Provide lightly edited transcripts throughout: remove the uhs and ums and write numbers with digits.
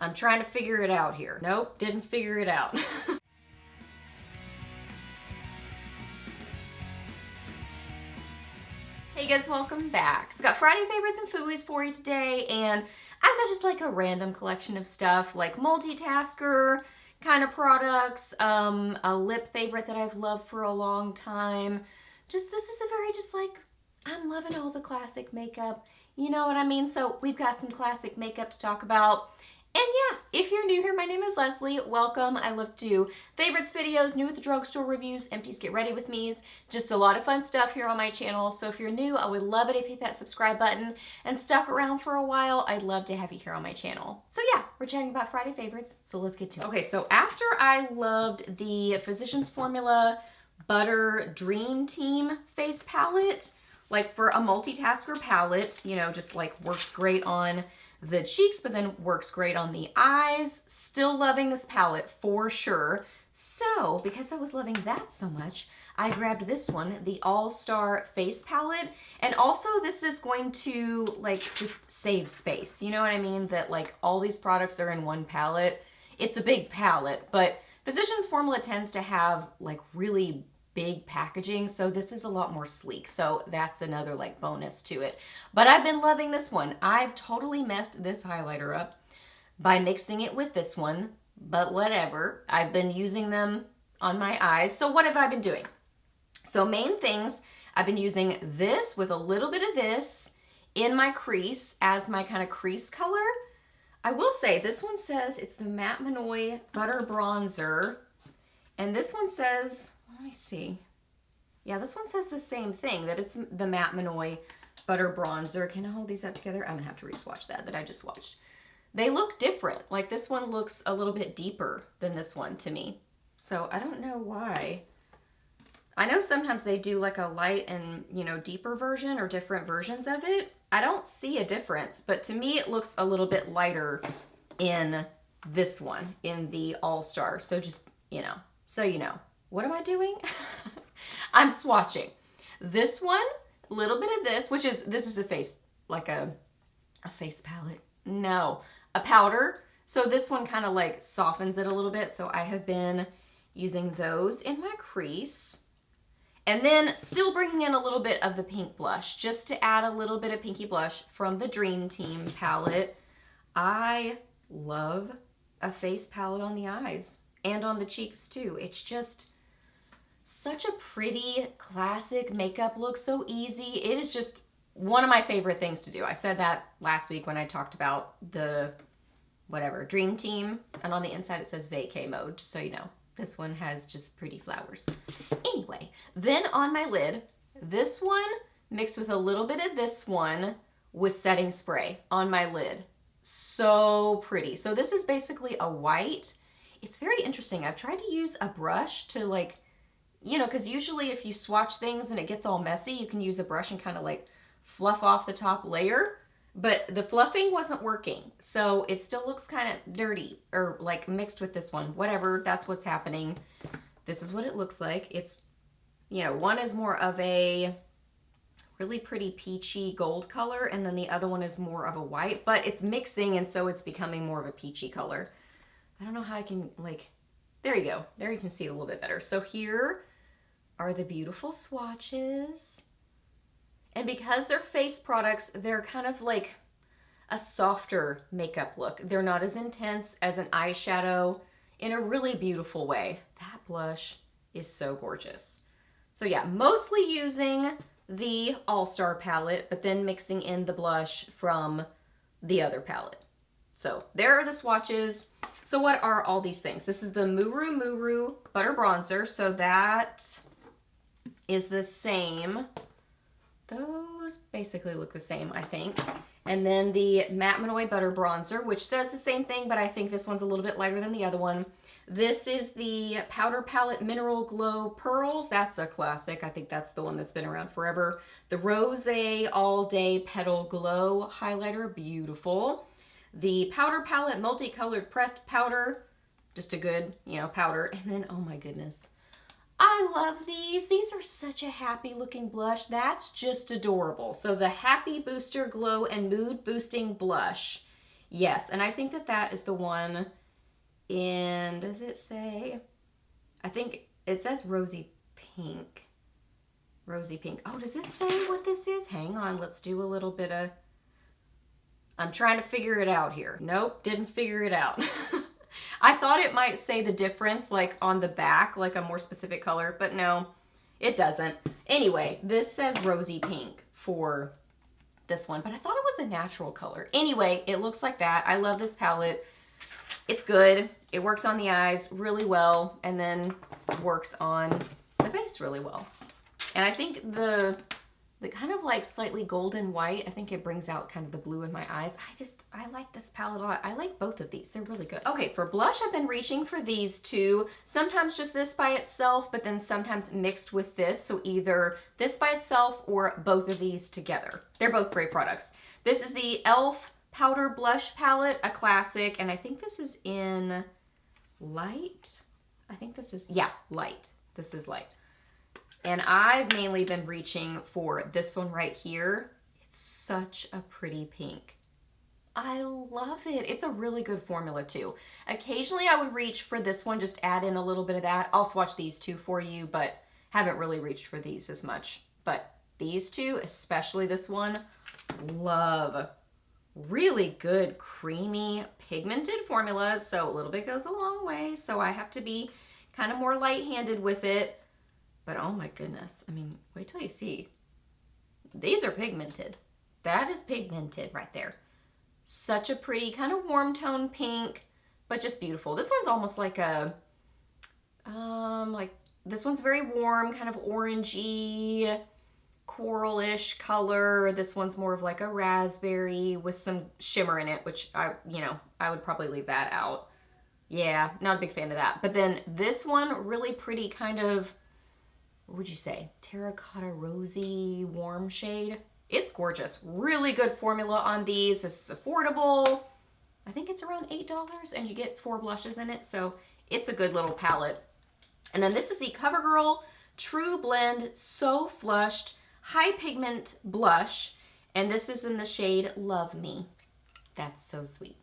I'm trying to figure it out here. Nope, didn't figure it out. Hey guys, welcome back. So I got Friday favorites and Fooeys for you today, and I've got just like a random collection of stuff, like multitasker kind of products, a lip favorite that I've loved for a long time. Just, this is a very just like, I'm loving all the classic makeup. You know what I mean? So we've got some classic makeup to talk about. And yeah, if you're new here, my name is Leslie. Welcome. I love to do favorites videos, new at the drugstore reviews, empties get ready with me's. Just a lot of fun stuff here on my channel. So if you're new, I would love it if you hit that subscribe button and stuck around for a while. I'd love to have you here on my channel. So yeah, we're chatting about Friday favorites. So let's get to it. Okay, so after I loved the Physicians Formula Butter Dream Team face palette, like for a multitasker palette, you know, just like works great on the cheeks, but then works great on the eyes. Still loving this palette for sure. So because I was loving that so much, I grabbed this one, the All-Star Face Palette. And also this is going to like just save space. You know what I mean? That like all these products are in one palette. It's a big palette, but Physicians Formula tends to have like really big packaging, so this is a lot more sleek, so that's another like bonus to it. But I've been loving this one. I've totally messed this highlighter up by mixing it with this one, but whatever. I've been using them on my eyes. So what have I been doing? So main things, I've been using this with a little bit of this in my crease as my kind of crease color. I will say this one says it's the Matte Manoy Butter Bronzer, and this one says, let me see. Yeah, this one says the same thing, that it's the Matte Manoy Butter Bronzer. Can I hold these up together? I'm gonna have to re-swatch that I just watched. They look different. Like this one looks a little bit deeper than this one to me. So I don't know why. I know sometimes they do like a light and, you know, deeper version or different versions of it. I don't see a difference, but to me it looks a little bit lighter in this one, in the All-Star. So just, you know, so you know. What am I doing? I'm swatching. This one, a little bit of this, which is, this is a face, like a face palette. No, a powder. So this one kind of like softens it a little bit. So I have been using those in my crease. And then still bringing in a little bit of the pink blush, just to add a little bit of pinky blush from the Dream Team palette. I love a face palette on the eyes and on the cheeks too. It's just such a pretty classic makeup look, so easy. It is just one of my favorite things to do. I said that last week when I talked about the whatever Dream Team, and on the inside it says vacay mode, just so you know. This one has just pretty flowers. Anyway, then on my lid, this one mixed with a little bit of this one with setting spray on my lid. So pretty. So this is basically a white. It's very interesting. I've tried to use a brush to like, you know, because usually if you swatch things and it gets all messy, you can use a brush and kind of like fluff off the top layer. But the fluffing wasn't working. So it still looks kind of dirty or like mixed with this one. Whatever, that's what's happening. This is what it looks like. It's, you know, one is more of a really pretty peachy gold color, and then the other one is more of a white, but it's mixing, and so it's becoming more of a peachy color. I don't know how I can like, there you go. There you can see it a little bit better. So here are the beautiful swatches. And because they're face products, they're kind of like a softer makeup look. They're not as intense as an eyeshadow in a really beautiful way. That blush is so gorgeous. So yeah, mostly using the All-Star palette, but then mixing in the blush from the other palette. So there are the swatches. So what are all these things? This is the Muru Butter Bronzer. So that is the same. Those basically look the same, I think. And then the Matte Manoy Butter Bronzer, which says the same thing, but I think this one's a little bit lighter than the other one. This is the Powder Palette Mineral Glow Pearls. That's a classic. I think that's the one that's been around forever. The Rose All Day Petal Glow Highlighter, beautiful. The Powder Palette Multicolored Pressed Powder, just a good, you know, powder. And then, oh my goodness, I love these. These are such a happy looking blush. That's just adorable. So the Happy Booster Glow and Mood Boosting Blush Yes, and I think that that is the one in, does it say? I think it says rosy pink. Rosy pink. Oh, does this say what this is? Hang on, let's do a little bit of, I'm trying to figure it out here. Nope, didn't figure it out. I thought it might say the difference like on the back, like a more specific color, but no, it doesn't. Anyway, this says rosy pink for this one, but I thought it was the natural color. Anyway, it looks like that. I love this palette. It's good. It works on the eyes really well, and then works on the face really well. And I think the kind of like slightly golden white, I think it brings out kind of the blue in my eyes. I like this palette a lot. I like both of these. They're really good. Okay, for blush, I've been reaching for these two. Sometimes just this by itself, but then sometimes mixed with this. So either this by itself or both of these together. They're both great products. This is the e.l.f. Powder Blush Palette, a classic. And I think this is in light. I think this is, yeah, light. This is light. And I've mainly been reaching for this one right here. It's such a pretty pink. I love it. It's a really good formula too. Occasionally I would reach for this one, just add in a little bit of that. I'll swatch these two for you, but haven't really reached for these as much. But these two, especially this one, love. Really good, creamy, pigmented formula. So a little bit goes a long way. So I have to be kind of more light-handed with it. But oh my goodness, I mean, wait till you see. These are pigmented. That is pigmented right there. Such a pretty kind of warm tone pink, but just beautiful. This one's almost like a, this one's very warm, kind of orangey, coralish color. This one's more of like a raspberry with some shimmer in it, which I would probably leave that out. Yeah, not a big fan of that. But then this one, really pretty kind of, what would you say? Terracotta rosy warm shade. It's gorgeous. Really good formula on these. This is affordable. I think it's around $8 and you get 4 blushes in it. So it's a good little palette. And then this is the CoverGirl True Blend So Flushed High Pigment Blush. And this is in the shade Love Me. That's so sweet.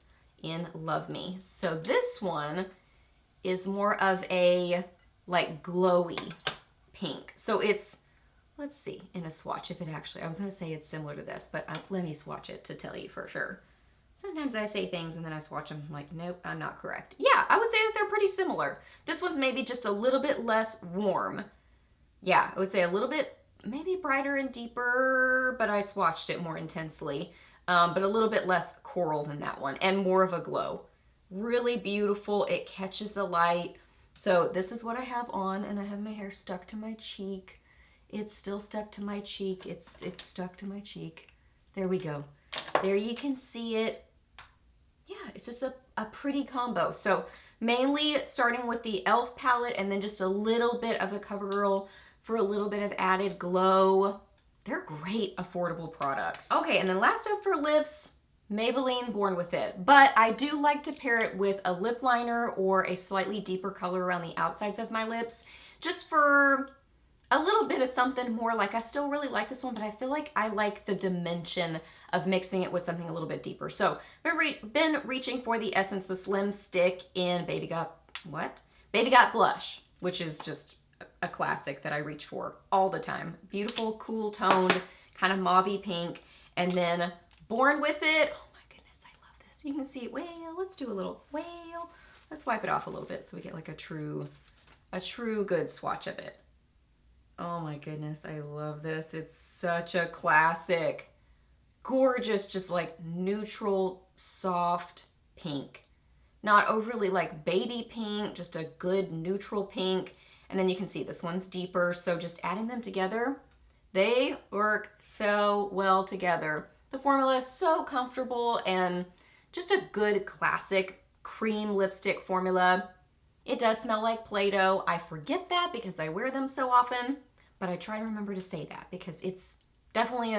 In Love Me. So this one is more of a like glowy pink. So it's, let's see, in a swatch if it actually, I was going to say it's similar to this, but let me swatch it to tell you for sure. Sometimes I say things and then I swatch them, I'm like, nope, I'm not correct. Yeah, I would say that they're pretty similar. This one's maybe just a little bit less warm. Yeah, I would say a little bit, maybe brighter and deeper, but I swatched it more intensely. But a little bit less coral than that one and more of a glow. Really beautiful. It catches the light. So this is what I have on, and I have my hair stuck to my cheek. It's still stuck to my cheek. It's stuck to my cheek. There we go. There you can see it. Yeah, it's just a pretty combo. So mainly starting with the e.l.f. palette and then just a little bit of the CoverGirl for a little bit of added glow. They're great, affordable products. Okay, and then last up for lips, Maybelline Born With It. But I do like to pair it with a lip liner or a slightly deeper color around the outsides of my lips, just for a little bit of something more. Like, I still really like this one, but I feel like I like the dimension of mixing it with something a little bit deeper. So I've been reaching for the Essence The Slim Stick in Baby Got Blush, which is just a classic that I reach for all the time. Beautiful, cool toned, kind of mauvey pink. And then Born With It. Oh my goodness, I love this. You can see it. Well, let's do a little whale. Let's wipe it off a little bit so we get like a true good swatch of it. Oh my goodness, I love this. It's such a classic. Gorgeous, just like neutral, soft pink. Not overly like baby pink, just a good neutral pink. And then you can see this one's deeper. So just adding them together, they work so well together. The formula is so comfortable and just a good classic cream lipstick formula. It does smell like Play-Doh. I forget that because I wear them so often, but I try to remember to say that because it's definitely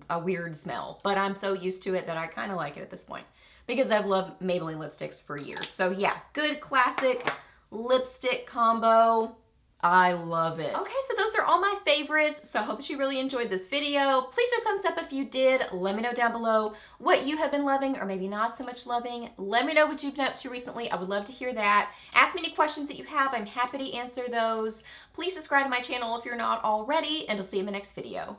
a weird smell, but I'm so used to it that I kind of like it at this point because I've loved Maybelline lipsticks for years. So yeah, good classic lipstick combo. I love it. Okay, so those are all my favorites. So I hope you really enjoyed this video. Please do a thumbs up if you did. Let me know down below what you have been loving or maybe not so much loving. Let me know what you've been up to recently. I would love to hear that. Ask me any questions that you have. I'm happy to answer those. Please subscribe to my channel if you're not already, and I'll see you in the next video.